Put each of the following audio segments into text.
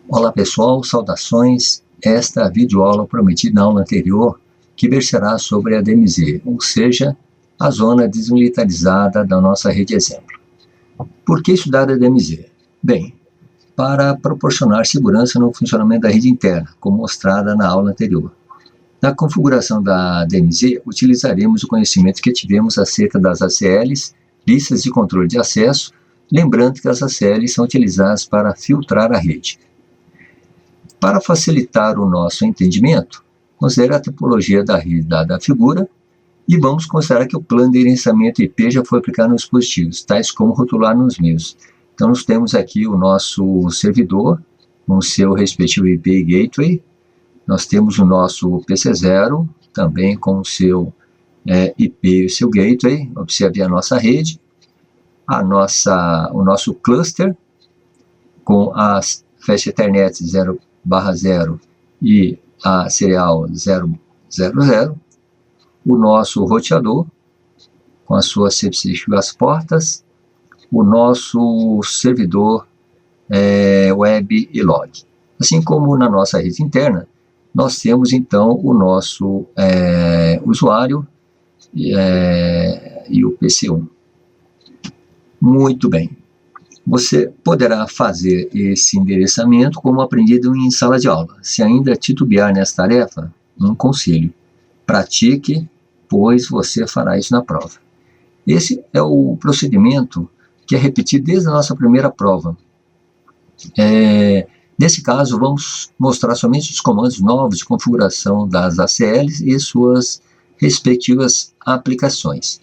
Olá pessoal, saudações. Esta é a videoaula prometida na aula anterior, que versará sobre a DMZ, ou seja, a zona desmilitarizada da nossa rede exemplo. Por que estudar a DMZ? Bem, para proporcionar segurança no funcionamento da rede interna, como mostrada na aula anterior. Na configuração da DMZ, utilizaremos o conhecimento que tivemos acerca das ACLs, listas de controle de acesso, lembrando que as ACLs são utilizadas para filtrar a rede. Para facilitar o nosso entendimento, considere a topologia da rede dada a figura e vamos considerar que o plano de gerenciamento IP já foi aplicado nos dispositivos, tais como rotular nos meus. Então, nós temos aqui o nosso servidor, com o seu respectivo IP e gateway. Nós temos o nosso PC0, também com o seu IP e o seu gateway. Observe a nossa rede, o nosso cluster, com as Fast Ethernet 0/0 e a serial 000, o nosso roteador, com as suas respectivas portas, o nosso servidor web e log. Assim como na nossa rede interna, nós temos então o nosso usuário e o PC1. Muito bem. Você poderá fazer esse endereçamento como aprendido em sala de aula. Se ainda titubear nessa tarefa, um conselho: pratique, pois você fará isso na prova. Esse é o procedimento que é repetido desde a nossa primeira prova. Nesse caso, vamos mostrar somente os comandos novos de configuração das ACLs e suas respectivas aplicações.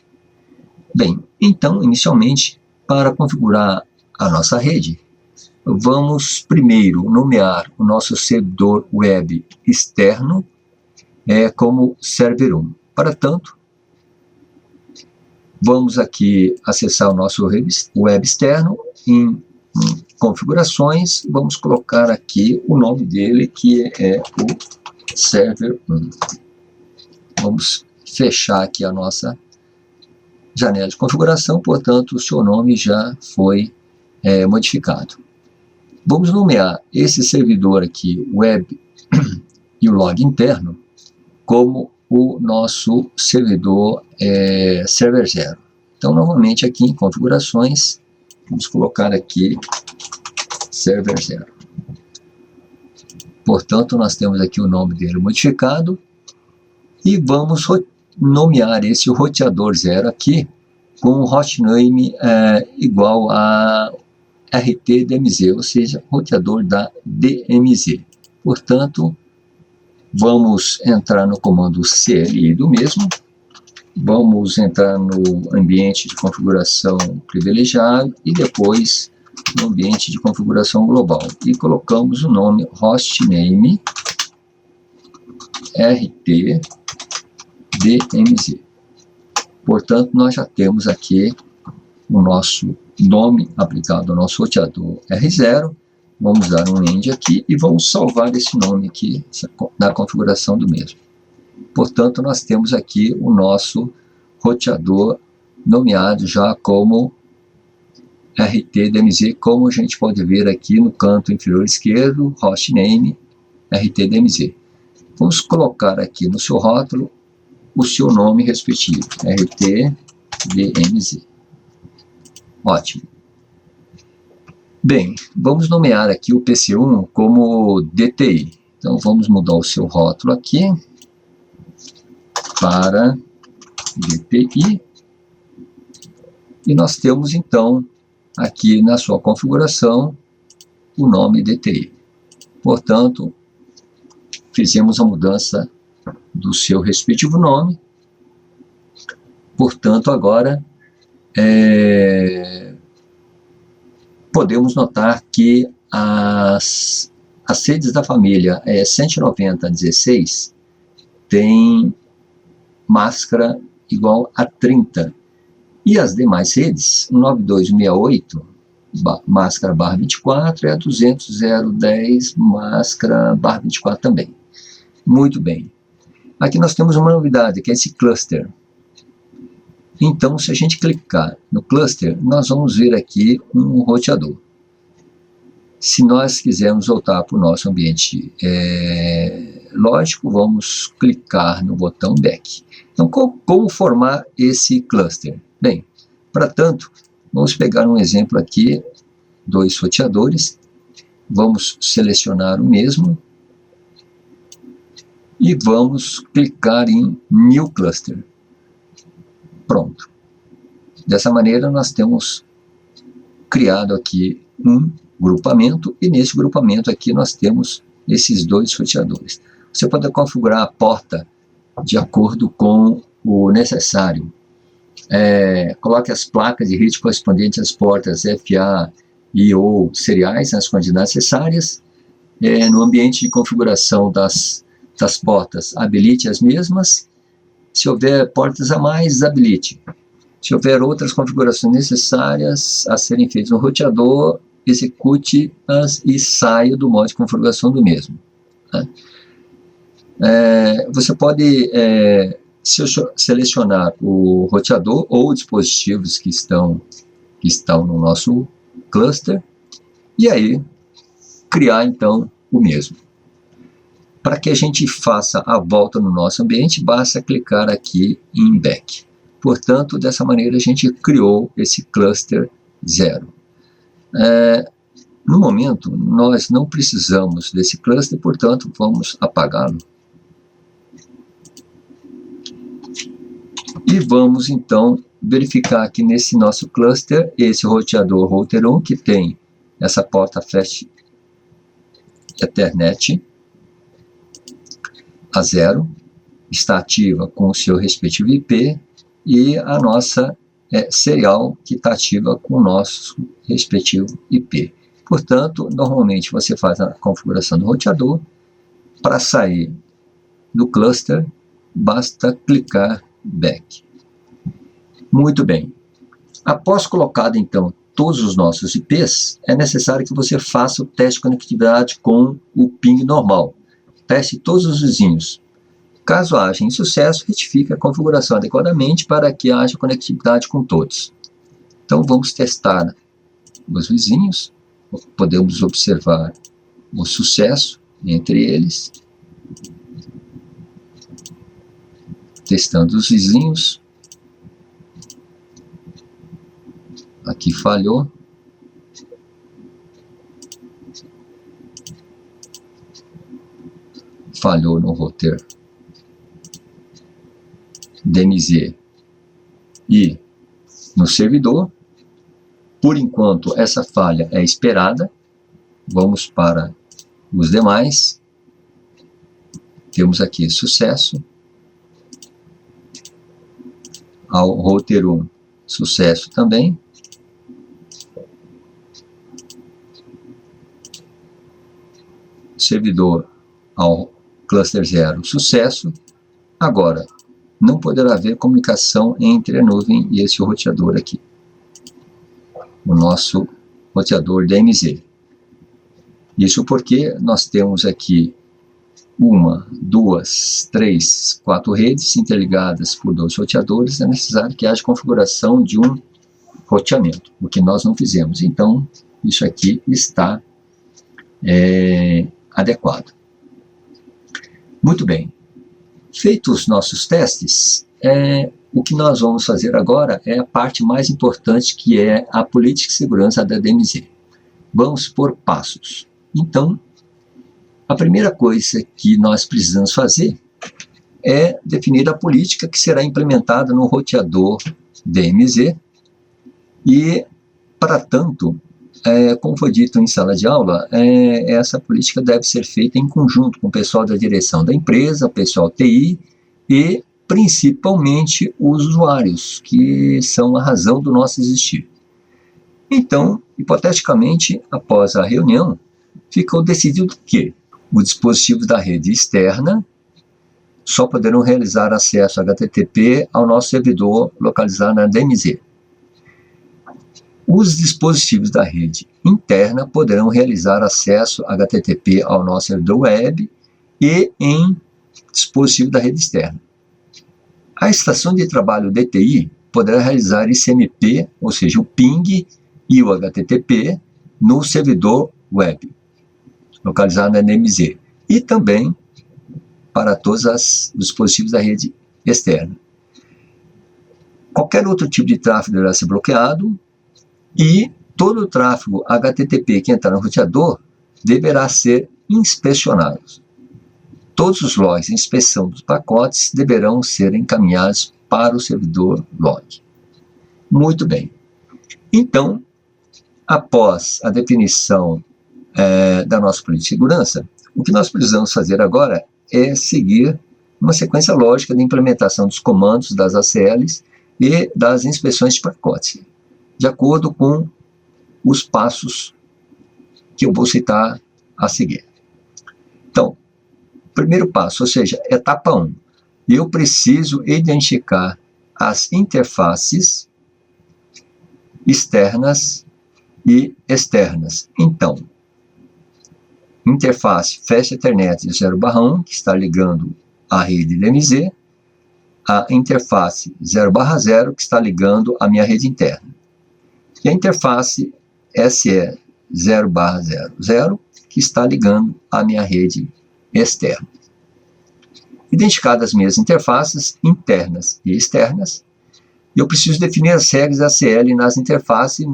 Bem, então, inicialmente, para configurar a nossa rede, vamos primeiro nomear o nosso servidor web externo como server1. Para tanto, vamos aqui acessar o nosso web externo em configurações, vamos colocar aqui o nome dele, que é o server1. Vamos fechar aqui a nossa janela de configuração, portanto, o seu nome já foi modificado. Vamos nomear esse servidor aqui, web e o log interno, como o nosso servidor server 0. Então, novamente aqui em configurações, vamos colocar aqui server 0. Portanto, nós temos aqui o nome dele modificado e vamos nomear esse roteador 0 aqui com o hostname igual a RT-DMZ, ou seja, roteador da DMZ. Portanto, vamos entrar no comando CLI do mesmo, vamos entrar no ambiente de configuração privilegiado e depois no ambiente de configuração global e colocamos o nome hostname RT-DMZ. Portanto, nós já temos aqui o nosso nome aplicado ao nosso roteador R0. Vamos dar um end aqui e vamos salvar esse nome aqui na configuração do mesmo. Portanto, nós temos aqui o nosso roteador nomeado já como RT-DMZ, como a gente pode ver aqui no canto inferior esquerdo, hostname RT-DMZ. Vamos colocar aqui no seu rótulo o seu nome respectivo, RT-DMZ. Ótimo. Bem, vamos nomear aqui o PC1 como DTI. Então, vamos mudar o seu rótulo aqui para DTI. E nós temos, então, aqui na sua configuração, o nome DTI. Portanto, fizemos a mudança do seu respectivo nome. Portanto, agora podemos notar que as redes da família 190.16 tem máscara igual a 30 e as demais redes 9268 máscara barra 24 e a 200.010 máscara barra 24 também. Muito bem. Aqui nós temos uma novidade, que é esse cluster. Então, se a gente clicar no cluster, nós vamos ver aqui um roteador. Se nós quisermos voltar para o nosso ambiente lógico, vamos clicar no botão Back. Então, como formar esse cluster? Bem, para tanto, vamos pegar um exemplo aqui, 2 roteadores, vamos selecionar o mesmo e vamos clicar em New Cluster. Pronto. Dessa maneira, nós temos criado aqui um grupamento, e nesse grupamento aqui nós temos esses 2 roteadores. Você pode configurar a porta de acordo com o necessário. Coloque as placas de rede correspondentes às portas FA e ou seriais nas quantidades necessárias. No ambiente de configuração das portas, habilite as mesmas. Se houver portas a mais, desabilite. Se houver outras configurações necessárias a serem feitas no roteador, execute-as e saia do modo de configuração do mesmo. Você pode selecionar o roteador ou dispositivos que estão no nosso cluster e aí criar então o mesmo. Para que a gente faça a volta no nosso ambiente, basta clicar aqui em Back. Portanto, dessa maneira a gente criou esse cluster 0. No momento, nós não precisamos desse cluster, portanto, vamos apagá-lo. E vamos, então, verificar aqui nesse nosso cluster, esse roteador Router 1, que tem essa porta Flash Ethernet a 0, está ativa com o seu respectivo IP, e a nossa serial, que está ativa com o nosso respectivo IP. Portanto, normalmente você faz a configuração do roteador. Para sair do cluster, basta clicar Back. Muito bem. Após colocado, então, todos os nossos IPs, é necessário que você faça o teste de conectividade com o ping normal. Teste todos os vizinhos. Caso haja insucesso, retifique a configuração adequadamente para que haja conectividade com todos. Então, vamos testar os vizinhos. Podemos observar o sucesso entre eles. Testando os vizinhos. Aqui falhou. Falhou no router DMZ e no servidor. Por enquanto, essa falha é esperada. Vamos para os demais. Temos aqui sucesso. Ao router 1, sucesso também. Servidor ao cluster 0, sucesso. Agora, não poderá haver comunicação entre a nuvem e esse roteador aqui. O nosso roteador DMZ. Isso porque nós temos aqui 1, 2, 3, 4 redes interligadas por 2 roteadores. É necessário que haja configuração de um roteamento, o que nós não fizemos. Então, isso aqui está adequado. Muito bem. Feitos os nossos testes, o que nós vamos fazer agora é a parte mais importante, que é a política de segurança da DMZ. Vamos por passos. Então, a primeira coisa que nós precisamos fazer é definir a política que será implementada no roteador DMZ e, para tanto, como foi dito em sala de aula, essa política deve ser feita em conjunto com o pessoal da direção da empresa, o pessoal TI e, principalmente, os usuários, que são a razão do nosso existir. Então, hipoteticamente, após a reunião, ficou decidido que os dispositivos da rede externa só poderão realizar acesso HTTP ao nosso servidor localizado na DMZ. Os dispositivos da rede interna poderão realizar acesso HTTP ao nosso servidor web e em dispositivo da rede externa. A estação de trabalho DTI poderá realizar ICMP, ou seja, o ping e o HTTP, no servidor web, localizado na DMZ, e também para todos os dispositivos da rede externa. Qualquer outro tipo de tráfego deverá ser bloqueado e todo o tráfego HTTP que entrar no roteador deverá ser inspecionado. Todos os logs de inspeção dos pacotes deverão ser encaminhados para o servidor log. Muito bem. Então, após a definição da nossa política de segurança, o que nós precisamos fazer agora é seguir uma sequência lógica de implementação dos comandos das ACLs e das inspeções de pacotes, de acordo com os passos que eu vou citar a seguir. Então, primeiro passo, ou seja, etapa 1, eu preciso identificar as interfaces externas e externas. Então, interface Fast Ethernet 0/1, que está ligando à rede DMZ, a interface 0/0, que está ligando à minha rede interna. E a interface SE 0/00, que está ligando à minha rede externa. Identificadas as minhas interfaces internas e externas, eu preciso definir as regras ACL nas interfaces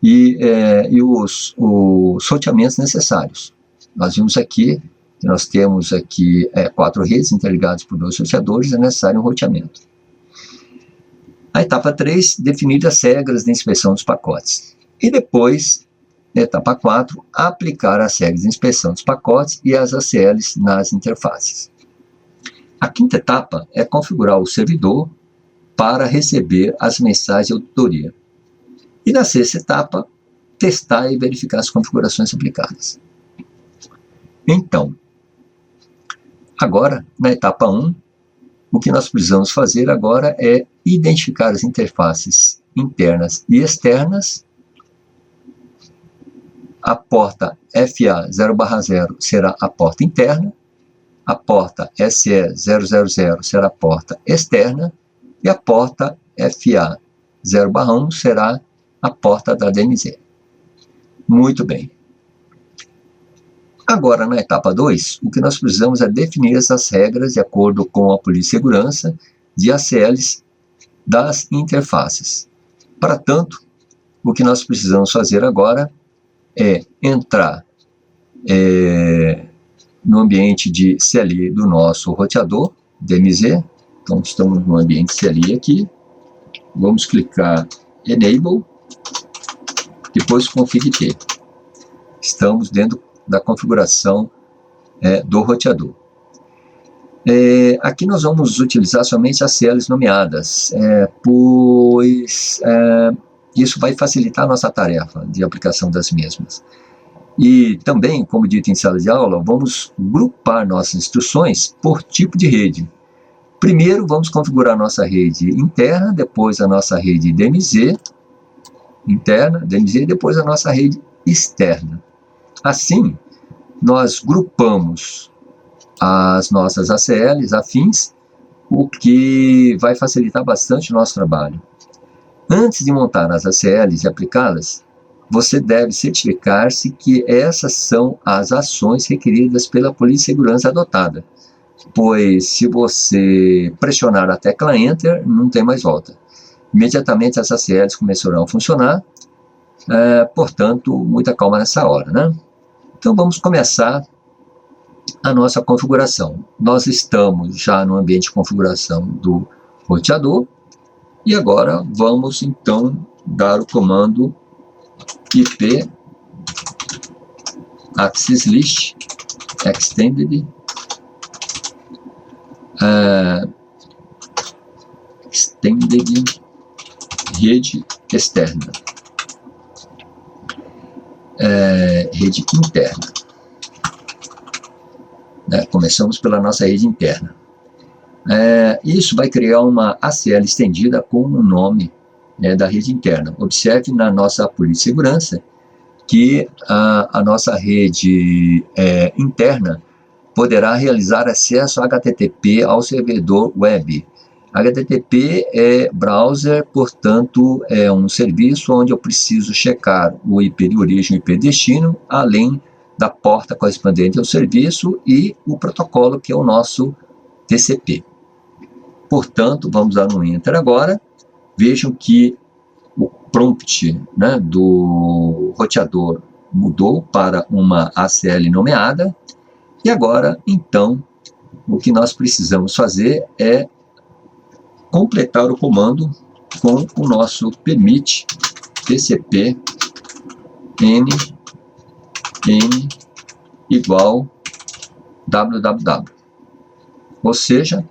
e os roteamentos necessários. Nós vimos aqui que nós temos aqui 4 redes interligadas por 2 roteadores, é necessário um roteamento. A etapa 3, definir as regras de inspeção dos pacotes. E depois, na etapa 4, aplicar as regras de inspeção dos pacotes e as ACLs nas interfaces. A quinta etapa é configurar o servidor para receber as mensagens de auditoria. E na sexta etapa, testar e verificar as configurações aplicadas. Então, agora, na etapa 1, o que nós precisamos fazer agora é identificar as interfaces internas e externas. A porta FA 0/0 será a porta interna, a porta SE 000 será a porta externa e a porta FA 0/1 será a porta da DMZ. Muito bem. Agora, na etapa 2, o que nós precisamos é definir essas regras de acordo com a política de segurança de ACLs das interfaces. Para tanto, o que nós precisamos fazer agora é entrar no ambiente de CLI do nosso roteador, DMZ. Então, estamos no ambiente CLI aqui. Vamos clicar Enable, depois Config T. Estamos dentro da configuração do roteador. Aqui nós vamos utilizar somente as CLs nomeadas, pois isso vai facilitar a nossa tarefa de aplicação das mesmas. E também, como dito em sala de aula, vamos grupar nossas instruções por tipo de rede. Primeiro, vamos configurar a nossa rede interna, depois a nossa rede DMZ, interna, DMZ, e depois a nossa rede externa. Assim, nós grupamos as nossas ACLs afins, o que vai facilitar bastante o nosso trabalho. Antes de montar as ACLs e aplicá-las, você deve certificar-se que essas são as ações requeridas pela política de segurança adotada, pois se você pressionar a tecla Enter, não tem mais volta. Imediatamente as ACLs começarão a funcionar, portanto, muita calma nessa hora, né? Então vamos começar a nossa configuração. Nós estamos já no ambiente de configuração do roteador e agora vamos então dar o comando IP Access List Extended rede externa, rede interna. Começamos pela nossa rede interna. Isso vai criar uma ACL estendida com o nome da rede interna. Observe na nossa política de segurança que a nossa rede interna poderá realizar acesso HTTP ao servidor web HTTP é browser, portanto, é um serviço onde eu preciso checar o IP de origem e o IP de destino, além da porta correspondente ao serviço e o protocolo, que é o nosso TCP. Portanto, vamos dar um Enter agora. Vejam que o prompt, né, do roteador mudou para uma ACL nomeada. E agora, então, o que nós precisamos fazer é completar o comando com o nosso permit tcp n igual www. Ou seja,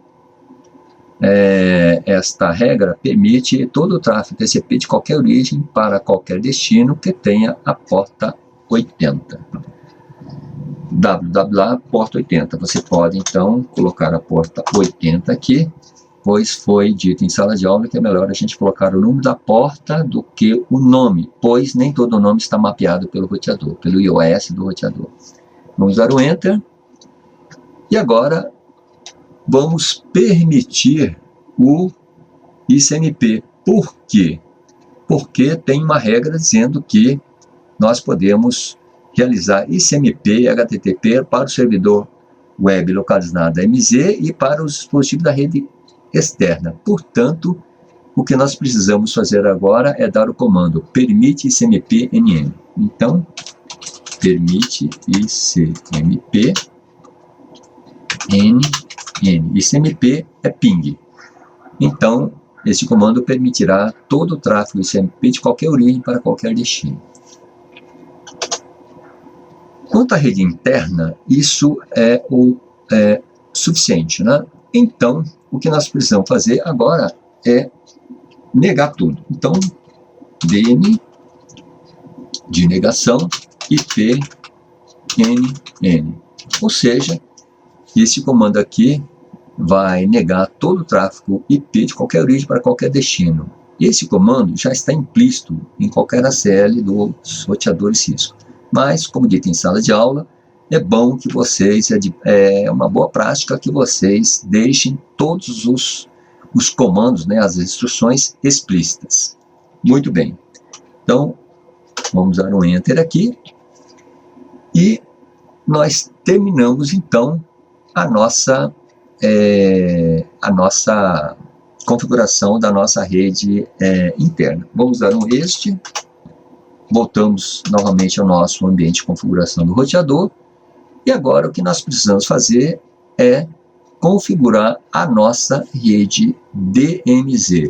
esta regra permite todo o tráfego TCP de qualquer origem para qualquer destino que tenha a porta 80. www porta 80. Você pode, então, colocar a porta 80 aqui, pois foi dito em sala de aula que é melhor a gente colocar o número da porta do que o nome, pois nem todo o nome está mapeado pelo roteador, pelo iOS do roteador. Vamos dar o Enter. E agora vamos permitir o ICMP. Por quê? Porque tem uma regra dizendo que nós podemos realizar ICMP e HTTP para o servidor web localizado MZ e para os dispositivos da rede externa. Portanto, o que nós precisamos fazer agora é dar o comando permite ICMP NN. Então, permite ICMP NN. ICMP é ping. Então, esse comando permitirá todo o tráfego ICMP de qualquer origem para qualquer destino. Quanto à rede interna, isso é suficiente, né? Então, o que nós precisamos fazer agora é negar tudo. Então, DN de negação IP NN. Ou seja, esse comando aqui vai negar todo o tráfego IP de qualquer origem para qualquer destino. Esse comando já está implícito em qualquer ACL dos roteadores Cisco. Mas, como dito em sala de aula, é bom que vocês, é uma boa prática que vocês deixem todos os comandos, né, as instruções explícitas. Muito bem. Então, vamos dar um Enter aqui. E nós terminamos, então, a nossa configuração da nossa rede interna. Vamos dar um Este. Voltamos novamente ao nosso ambiente de configuração do roteador. E agora o que nós precisamos fazer é configurar a nossa rede DMZ.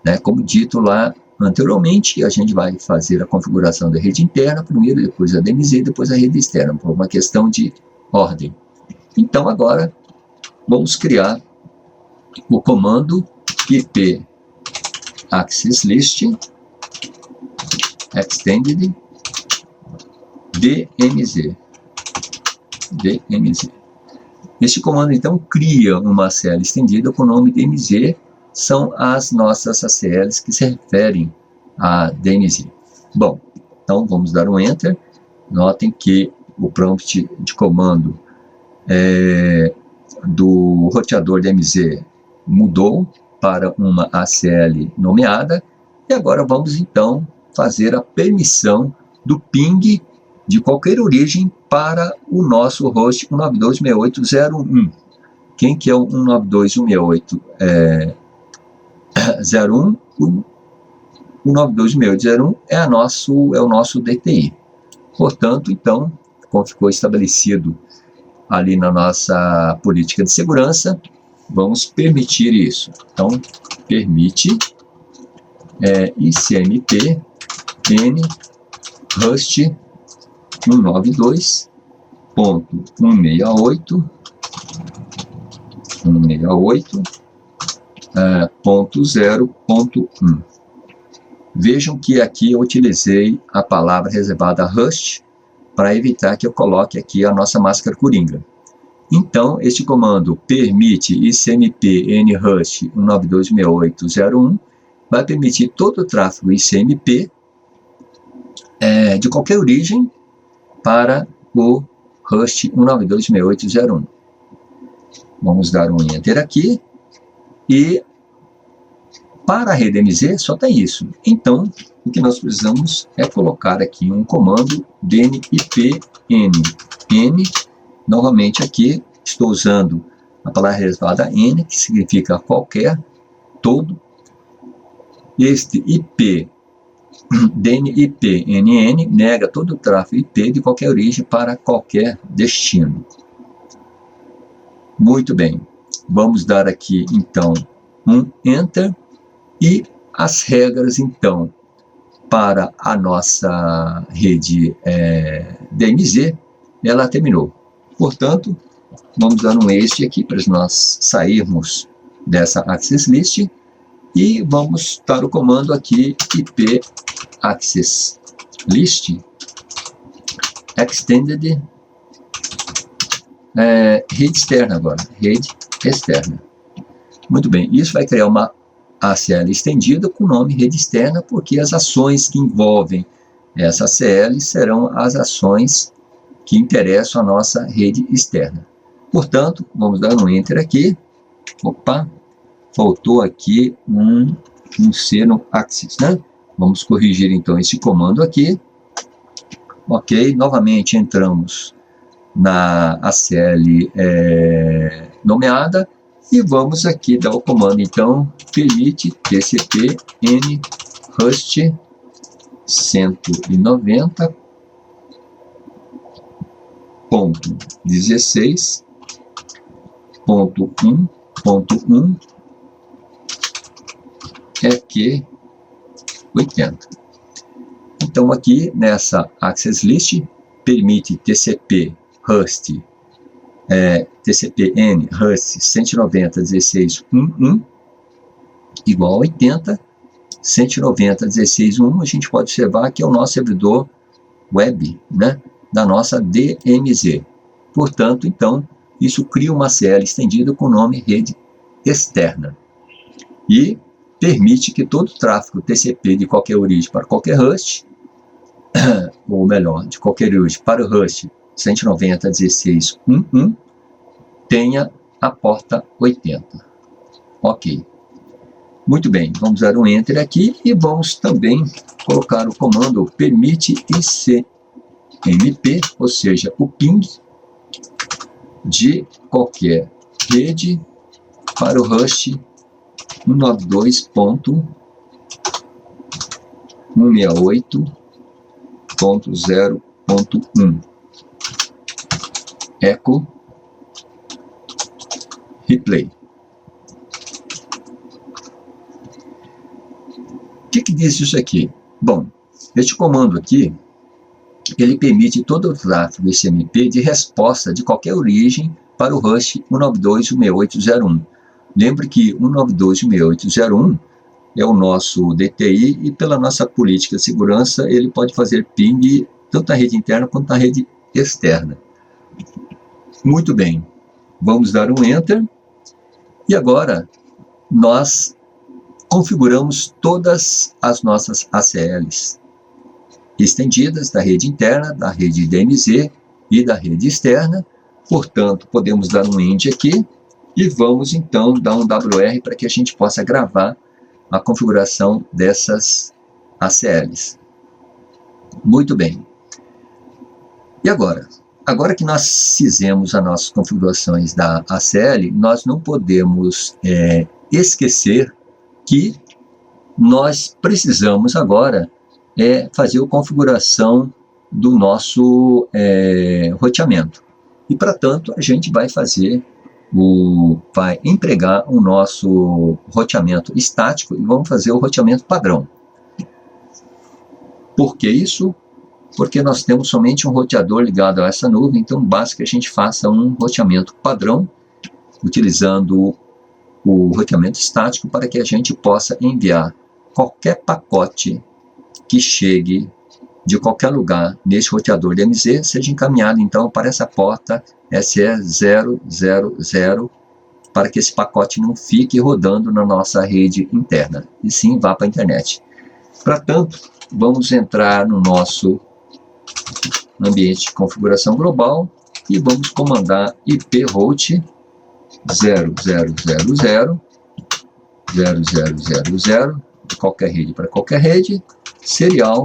Né? Como dito lá anteriormente, a gente vai fazer a configuração da rede interna primeiro, depois a DMZ, depois a rede externa, por uma questão de ordem. Então agora vamos criar o comando IP access list extended DMZ. Este comando, então, cria uma ACL estendida com o nome DMZ, são as nossas ACLs que se referem a DMZ. Bom, então vamos dar um Enter. Notem que o prompt de comando do roteador DMZ mudou para uma ACL nomeada. E agora vamos, então, fazer a permissão do ping de qualquer origem para o nosso host 192.168.0.1. Quem que é o 192.168.0.1? O 192.168.0.1 é o nosso DTI. Portanto, então, como ficou estabelecido ali na nossa política de segurança, vamos permitir isso. Então, permite ICMP N host 192.168.0.1. Vejam que aqui eu utilizei a palavra reservada host para evitar que eu coloque aqui a nossa máscara coringa. Então, este comando permite ICMP N host 192.168.0.1 vai permitir todo o tráfego ICMP de qualquer origem para o host 192.168.0.1. Vamos dar um Enter aqui. E para a rede MZ só tem isso. Então, o que nós precisamos é colocar aqui um comando dnipn. Novamente aqui estou usando a palavra reservada n, que significa qualquer, todo. Este IP, dnipnn, nega todo o tráfego IP de qualquer origem para qualquer destino. Muito bem. Vamos dar aqui, então, um Enter. E as regras, então, para a nossa rede DMZ, ela terminou. Portanto, vamos dar um Exit aqui para nós sairmos dessa Access List e vamos dar o comando aqui IP Access List Extended rede externa agora, rede externa. Muito bem, isso vai criar uma ACL estendida com o nome rede externa, porque as ações que envolvem essa ACL serão as ações que interessam a nossa rede externa. Portanto, vamos dar um Enter aqui. Opa, faltou aqui um C no Access, né? Vamos corrigir então esse comando aqui. Ok, novamente entramos na ACL nomeada e vamos aqui dar o comando então permite tcp n host 190.16.1.1 EQ 80. Então aqui nessa Access List permite tcp host tcp/n host 190.16.1.1 igual a 80. 190.16.1 a gente pode observar que é o nosso servidor web, né, da nossa DMZ. Portanto, então, isso cria uma CL estendida com o nome rede externa e permite que todo o tráfego TCP de qualquer origem para qualquer host, ou melhor, de qualquer origem para o host 190.16.1.1 tenha a porta 80. Ok. Muito bem, vamos dar um Enter aqui e vamos também colocar o comando permite ICMP, ou seja, o ping de qualquer rede para o host 192.168.0.1 echo replay. O que diz isso aqui? Bom, este comando aqui, ele permite todo o tráfego ICMP de resposta de qualquer origem para o host 192.168.0.1. Lembre que 192.168.0.1 é o nosso DTI e pela nossa política de segurança ele pode fazer ping tanto na rede interna quanto na rede externa. Muito bem, vamos dar um Enter e agora nós configuramos todas as nossas ACLs estendidas da rede interna, da rede DMZ e da rede externa. Portanto, podemos dar um End aqui e vamos então dar um WR para que a gente possa gravar a configuração dessas ACLs. Muito bem. E agora? Agora que nós fizemos as nossas configurações da ACL, nós não podemos esquecer que nós precisamos agora fazer a configuração do nosso roteamento. E, para tanto, a gente vai vai empregar o nosso roteamento estático e vamos fazer o roteamento padrão. Por que isso? Porque nós temos somente um roteador ligado a essa nuvem, então basta que a gente faça um roteamento padrão, utilizando o roteamento estático para que a gente possa enviar qualquer pacote que chegue de qualquer lugar nesse roteador DMZ, seja encaminhado então para essa porta SE000, para que esse pacote não fique rodando na nossa rede interna, e sim vá para a internet. Para tanto, vamos entrar no nosso ambiente de configuração global e vamos comandar ip route 0000 0000, de qualquer rede para qualquer rede, serial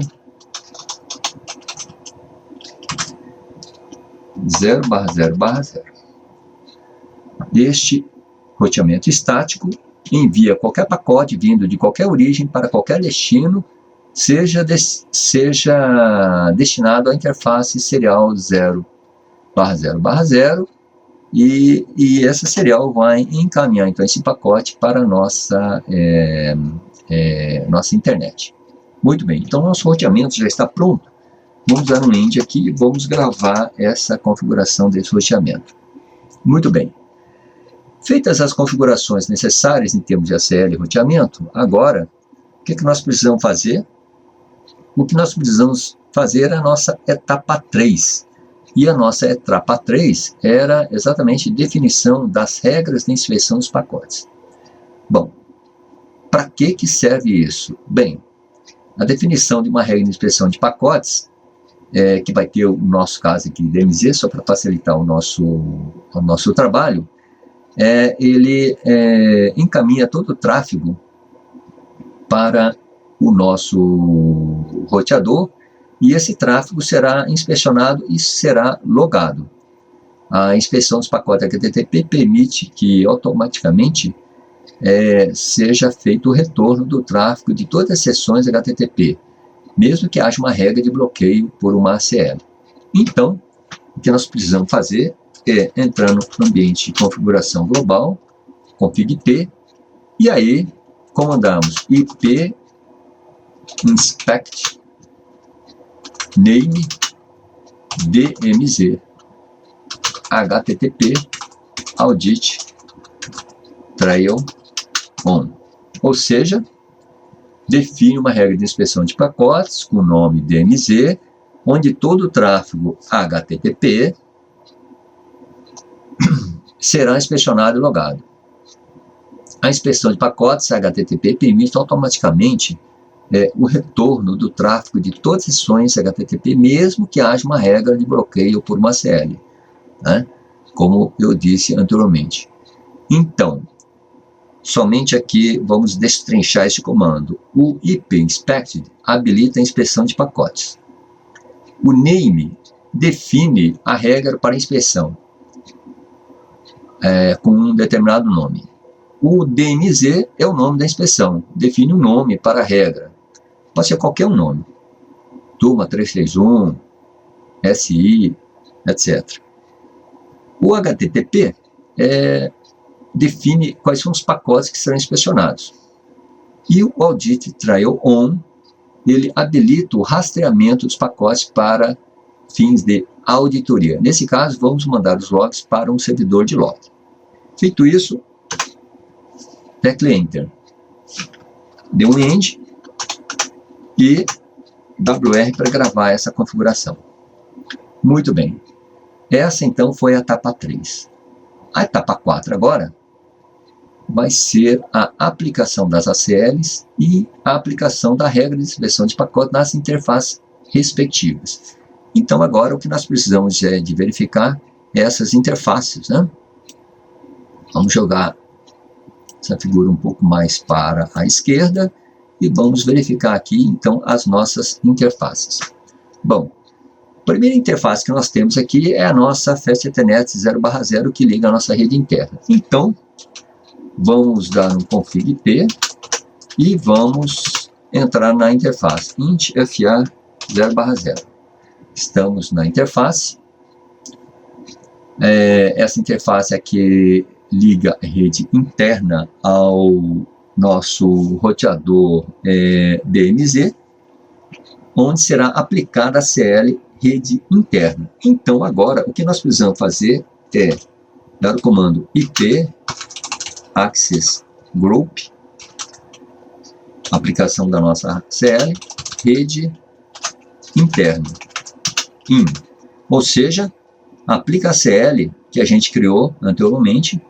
0/0/0. Este roteamento estático envia qualquer pacote vindo de qualquer origem para qualquer destino, seja destinado à interface serial 0/0/0, e essa serial vai encaminhar então esse pacote para a nossa internet. Muito bem, então nosso roteamento já está pronto. Vamos dar um end aqui e vamos gravar essa configuração desse roteamento. Muito bem. Feitas as configurações necessárias em termos de ACL e roteamento, agora, o que nós precisamos fazer? O que nós precisamos fazer é a nossa etapa 3. E a nossa etapa 3 era exatamente definição das regras de inspeção dos pacotes. Bom, para que serve isso? Bem, a definição de uma regra de inspeção de pacotes, que vai ter o nosso caso aqui, DMZ, só para facilitar o nosso trabalho, ele encaminha todo o tráfego para o nosso roteador, e esse tráfego será inspecionado e será logado. A inspeção dos pacotes HTTP permite que automaticamente seja feito o retorno do tráfego de todas as sessões HTTP, mesmo que haja uma regra de bloqueio por uma ACL. Então, o que nós precisamos fazer é entrar no ambiente de configuração global, config-p, e aí comandamos ip inspect name dmz http audit trail on, ou seja, define uma regra de inspeção de pacotes com o nome DMZ, onde todo o tráfego HTTP será inspecionado e logado. A inspeção de pacotes HTTP permite automaticamente o retorno do tráfego de todas as sessões HTTP, mesmo que haja uma regra de bloqueio por uma ACL, né? Como eu disse anteriormente. Então, somente aqui vamos destrinchar este comando. O ip-inspected habilita a inspeção de pacotes. O name define a regra para inspeção com um determinado nome. O DMZ é o nome da inspeção, define um nome para a regra. Pode ser qualquer um nome. Turma 331, SI, etc. O HTTP define quais são os pacotes que serão inspecionados. E o Audit Trail On, ele habilita o rastreamento dos pacotes para fins de auditoria. Nesse caso, vamos mandar os logs para um servidor de log. Feito isso, tecle Enter. Dê um end e WR para gravar essa configuração. Muito bem. Essa, então, foi a etapa 3. A etapa 4 agora vai ser a aplicação das ACLs e a aplicação da regra de inspeção de pacote nas interfaces respectivas. Então, agora, o que nós precisamos de verificar é essas interfaces, né? Vamos jogar essa figura um pouco mais para a esquerda e vamos verificar aqui, então, as nossas interfaces. Bom, a primeira interface que nós temos aqui é a nossa Fast Ethernet 0/0 que liga a nossa rede interna. Então, vamos dar um config-p e vamos entrar na interface int fa 0/0. Estamos na interface. Essa interface aqui liga a rede interna ao nosso roteador DMZ, onde será aplicada a CL rede interna. Então, agora, o que nós precisamos fazer é dar o comando ip access group, aplicação da nossa CL, rede interna, in, ou seja, aplica a CL que a gente criou anteriormente,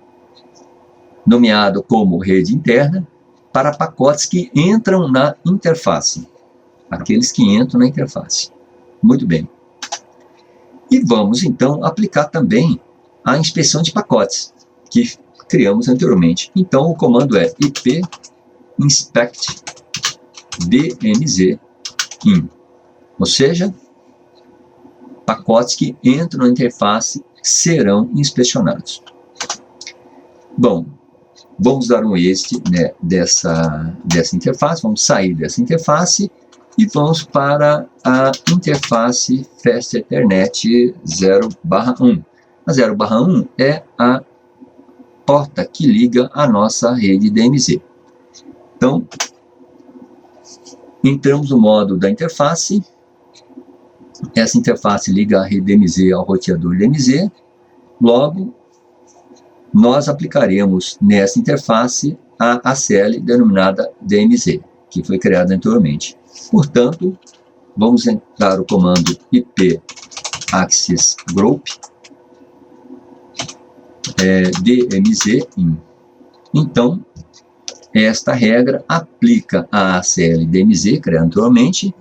nomeado como rede interna, para pacotes que entram na interface, aqueles que entram na interface. Muito bem. E vamos, então, aplicar também a inspeção de pacotes, que criamos anteriormente. Então, o comando é ip inspect dmz in, ou seja, pacotes que entram na interface serão inspecionados. Bom, vamos dar um exit, né, dessa interface, vamos sair dessa interface e vamos para a interface Fast Ethernet 0/1. A 0/1 é a porta que liga a nossa rede DMZ. Então, entramos no modo da interface. Essa interface liga a rede DMZ ao roteador DMZ. Logo, nós aplicaremos nessa interface a ACL denominada DMZ, que foi criada anteriormente. Portanto, vamos entrar o comando ip access group dmz in. Então, esta regra aplica a ACL DMZ, criada anteriormente,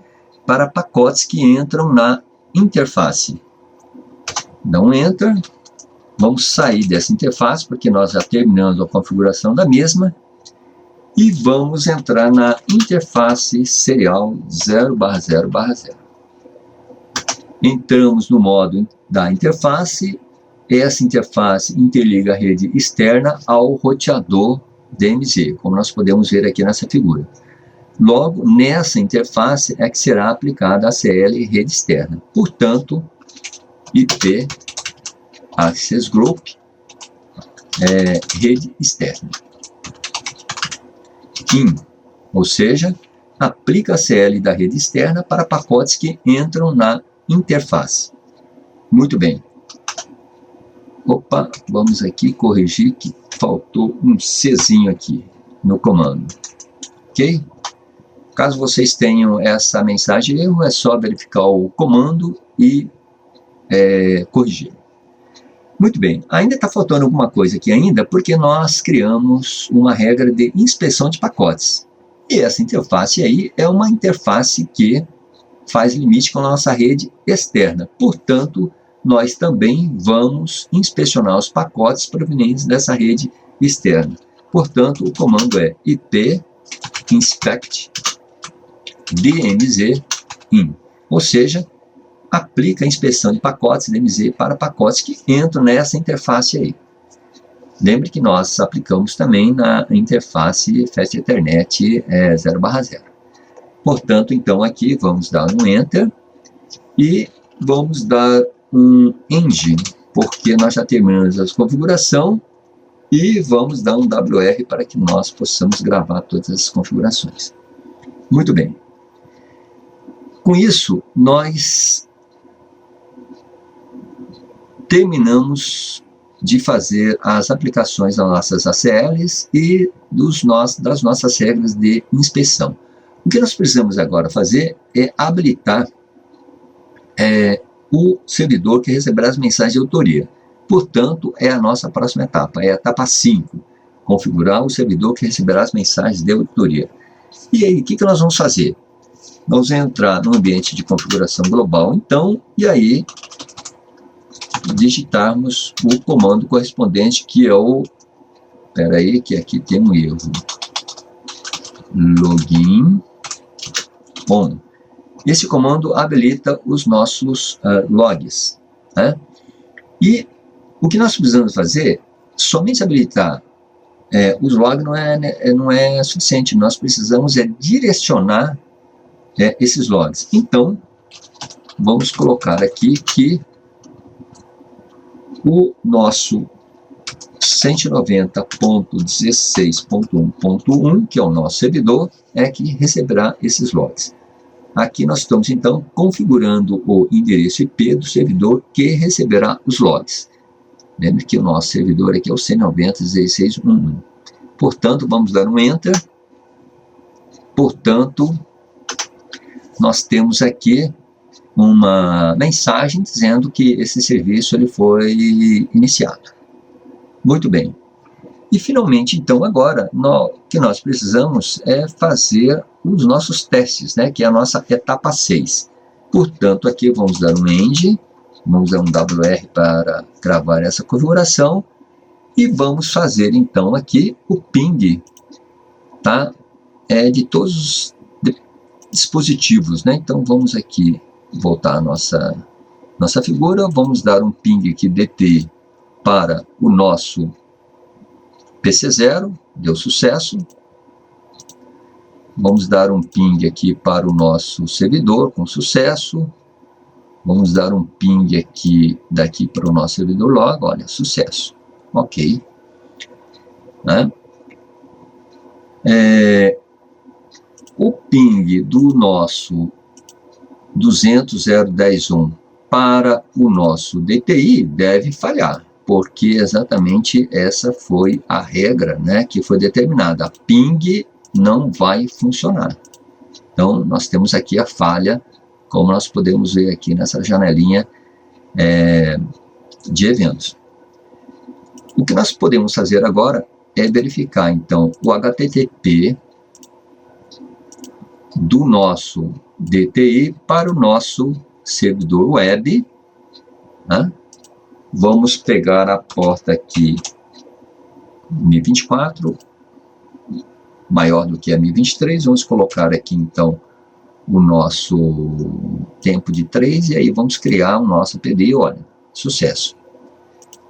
para pacotes que entram na interface. Dá um Enter. Vamos sair dessa interface, porque nós já terminamos a configuração da mesma. E vamos entrar na interface serial 0/0/0. Entramos no modo da interface. Essa interface interliga a rede externa ao roteador DMZ, como nós podemos ver aqui nessa figura. Logo, nessa interface é que será aplicada a ACL rede externa. Portanto, IP Access Group rede externa. In, ou seja, aplica a ACL da rede externa para pacotes que entram na interface. Muito bem. Opa, vamos aqui corrigir que faltou um Czinho aqui no comando. Ok? Caso vocês tenham essa mensagem de erro, é só verificar o comando e corrigir. Muito bem, ainda está faltando alguma coisa aqui ainda, porque nós criamos uma regra de inspeção de pacotes. E essa interface aí é uma interface que faz limite com a nossa rede externa. Portanto, nós também vamos inspecionar os pacotes provenientes dessa rede externa. Portanto, o comando é ip inspect dmz in, ou seja, aplica a inspeção de pacotes DMZ para pacotes que entram nessa interface aí. Lembre que nós aplicamos também na interface Fast Ethernet 0/0. Portanto, então aqui vamos dar um Enter e vamos dar um End, porque nós já terminamos a configuração, e vamos dar um WR para que nós possamos gravar todas as configurações. Muito bem. Com isso, nós terminamos de fazer as aplicações das nossas ACLs e das nossas regras de inspeção. O que nós precisamos agora fazer é habilitar o servidor que receberá as mensagens de autoria. Portanto, é a nossa próxima etapa, é a etapa 5, configurar o servidor que receberá as mensagens de autoria. E aí, o que nós vamos fazer? Vamos entrar no ambiente de configuração global, então, e aí digitarmos o comando correspondente, que é o... Espera aí, que aqui tem um erro. Login on. Esse comando habilita os nossos logs, né? E o que nós precisamos fazer, somente habilitar os logs não é suficiente. Nós precisamos direcionar esses logs. Então, vamos colocar aqui que o nosso 190.16.1.1, que é o nosso servidor, é que receberá esses logs. Aqui nós estamos, então, configurando o endereço IP do servidor que receberá os logs. Lembre que o nosso servidor aqui é o 190.16.1.1. Portanto, vamos dar um Enter. Portanto, nós temos aqui uma mensagem dizendo que esse serviço ele foi iniciado. Muito bem. E finalmente, então, agora, o que nós precisamos é fazer os nossos testes, né, que é a nossa etapa 6. Portanto, aqui vamos dar um End, vamos dar um WR para gravar essa configuração, E vamos fazer então aqui o ping, tá? De todos os dispositivos, né? Então vamos aqui voltar a nossa figura, vamos dar um ping aqui DTI para o nosso PC0, deu sucesso. Vamos dar um ping aqui para o nosso servidor, com sucesso. Vamos dar um ping aqui, daqui para o nosso servidor log, olha, sucesso. Ok. Né? O ping do nosso 200.0.10.1 para o nosso DTI deve falhar, porque exatamente essa foi a regra, né, que foi determinada. A ping não vai funcionar. Então, nós temos aqui a falha, como nós podemos ver aqui nessa janelinha de eventos. O que nós podemos fazer agora é verificar, então, o HTTP do nosso DTI para o nosso servidor web. Né? Vamos pegar a porta aqui 1024, maior do que a 1023, vamos colocar aqui então o nosso tempo de 3 e aí vamos criar o nosso PD, olha, sucesso.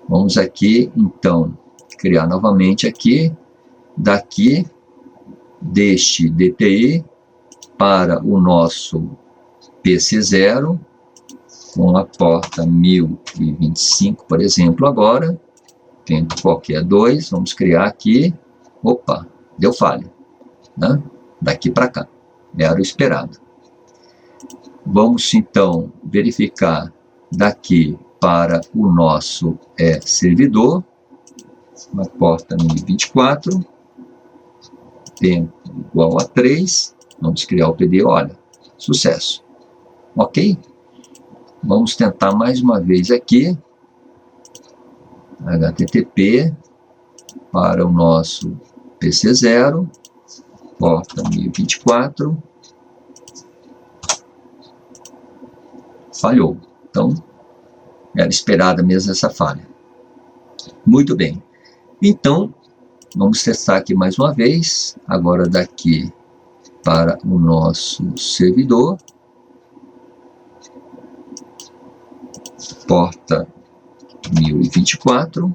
Vamos aqui então criar novamente aqui, daqui deste DTI para o nosso PC0, com a porta 1025, por exemplo, agora, tempo qualquer 2, vamos criar aqui, opa, deu falha, né? Daqui para cá, era o esperado. Vamos então verificar daqui para o nosso servidor, na porta 1024, tempo igual a 3, vamos criar o PD, olha, sucesso. Ok? Vamos tentar mais uma vez aqui, HTTP para o nosso PC0, porta 1024, falhou. Então, era esperada mesmo essa falha. Muito bem. Então, vamos testar aqui mais uma vez, agora daqui para o nosso servidor, porta 1024,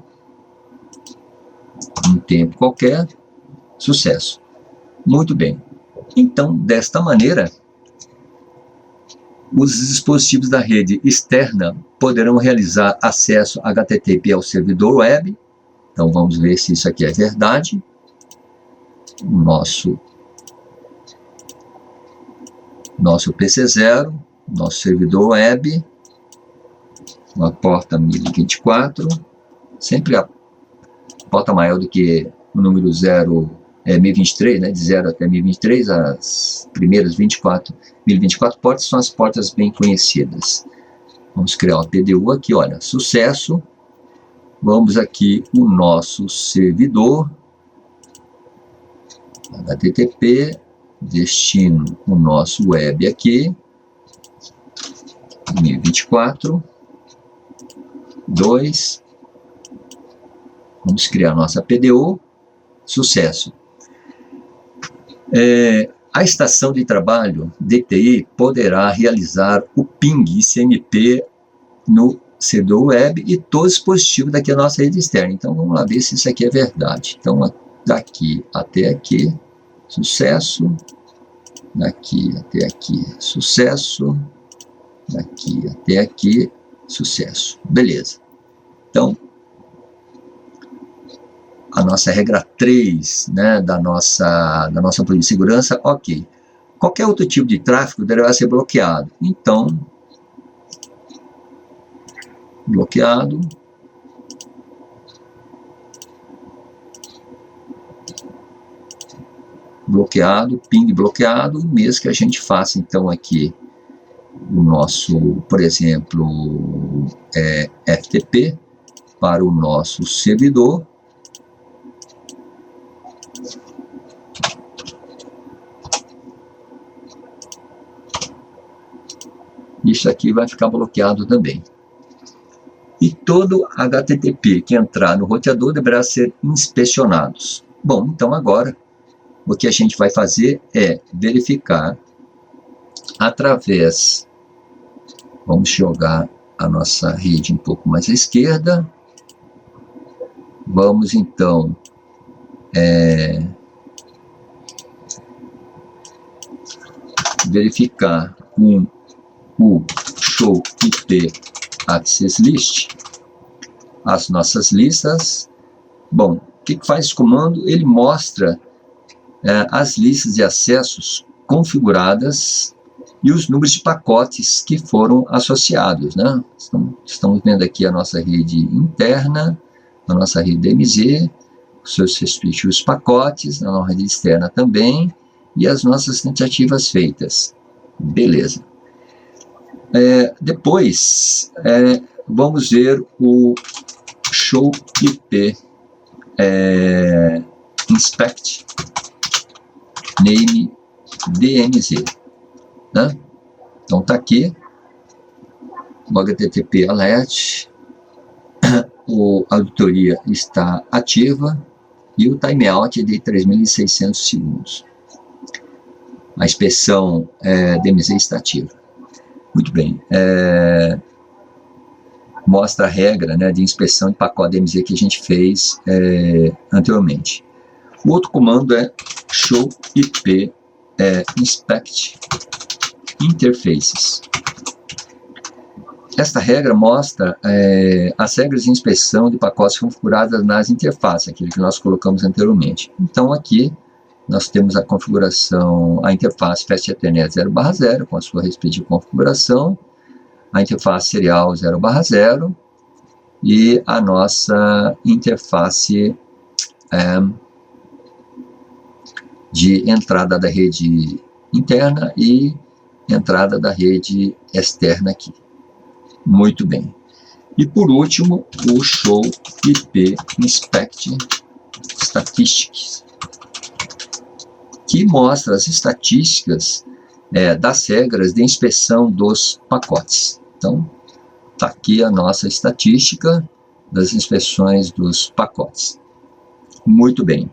um tempo qualquer, sucesso. Muito bem. Então, desta maneira, os dispositivos da rede externa poderão realizar acesso HTTP ao servidor web. Então, vamos ver se isso aqui é verdade. O nosso PC0, nosso servidor web, uma porta 1024, sempre a porta maior do que o número 1023, né, de 0 até 1023, as primeiras 1024 portas são as portas bem conhecidas. Vamos criar uma PDU aqui, olha, sucesso. Vamos aqui o nosso servidor, HTTP, destino o nosso web aqui, 1024, 2, vamos criar nossa PDU, sucesso. A estação de trabalho DTI poderá realizar o ping ICMP no servidor web e todo dispositivo daqui a nossa rede externa. Então, vamos lá ver se isso aqui é verdade. Então, daqui até aqui, sucesso. Daqui até aqui, sucesso. Daqui até aqui, sucesso. Beleza. Então, a nossa regra 3, né, da nossa política de segurança, ok. Qualquer outro tipo de tráfego deverá ser bloqueado. Então, bloqueado. Bloqueado, ping bloqueado, mesmo que a gente faça então aqui o nosso, por exemplo, FTP para o nosso servidor. Isso aqui vai ficar bloqueado também. E todo HTTP que entrar no roteador deverá ser inspecionado. Bom, então agora o que a gente vai fazer é verificar através, vamos jogar a nossa rede um pouco mais à esquerda, vamos então verificar com o show IP access list as nossas listas. Bom, o que faz esse comando? Ele mostra as listas de acessos configuradas e os números de pacotes que foram associados, né? Estamos vendo aqui a nossa rede interna, a nossa rede DMZ, os seus respectivos pacotes, a nossa rede externa também, e as nossas tentativas feitas. Beleza. Depois, vamos ver o show IP inspect name DMZ, né? Então está aqui o HTTP alert, a auditoria está ativa e o timeout é de 3.600 segundos. A inspeção DMZ está ativa. Muito bem. Mostra a regra, né, de inspeção de pacote DMZ que a gente fez anteriormente. O outro comando é show IP inspect interfaces. Esta regra mostra as regras de inspeção de pacotes configuradas nas interfaces, aquilo que nós colocamos anteriormente. Então aqui nós temos a configuração, a interface Fast Ethernet 0/0 com a sua respectiva configuração, a interface serial 0/0 e a nossa interface de entrada da rede interna e entrada da rede externa aqui. Muito bem. E por último, o show IP inspect statistics, que mostra as estatísticas das regras de inspeção dos pacotes. Então, está aqui a nossa estatística das inspeções dos pacotes. Muito bem.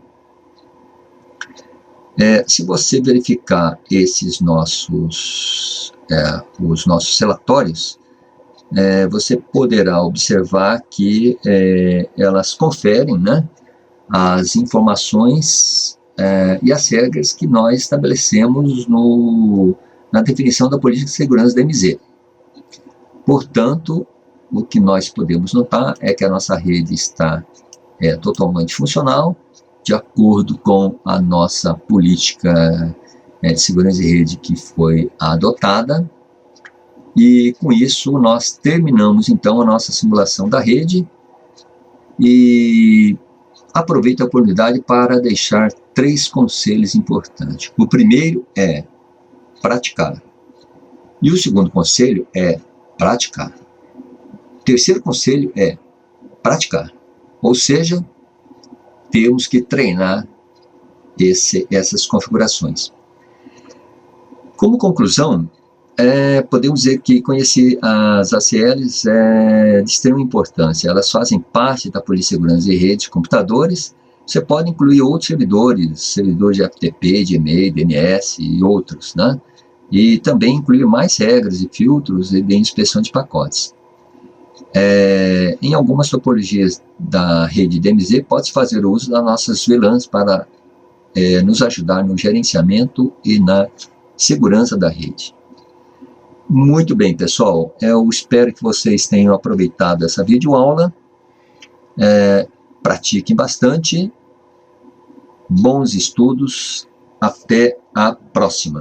Se você verificar esses nossos, os nossos relatórios, você poderá observar que elas conferem, né, as informações e as regras que nós estabelecemos na definição da política de segurança da DMZ. Portanto, o que nós podemos notar é que a nossa rede está totalmente funcional, de acordo com a nossa política de segurança de rede que foi adotada. E com isso nós terminamos então a nossa simulação da rede e aproveito a oportunidade para deixar 3 conselhos importantes. O primeiro é praticar. E o segundo conselho é praticar. O terceiro conselho é praticar. Ou seja, temos que treinar essas configurações. Como conclusão, podemos dizer que conhecer as ACLs é de extrema importância. Elas fazem parte da política de segurança de redes de computadores. Você pode incluir outros servidores de FTP, de e-mail, DNS e outros, né? E também incluir mais regras e filtros de inspeção de pacotes. Em algumas topologias da rede DMZ, pode-se fazer uso das nossas VLANs para nos ajudar no gerenciamento e na segurança da rede. Muito bem, pessoal, eu espero que vocês tenham aproveitado essa videoaula. Pratiquem bastante, bons estudos, até a próxima.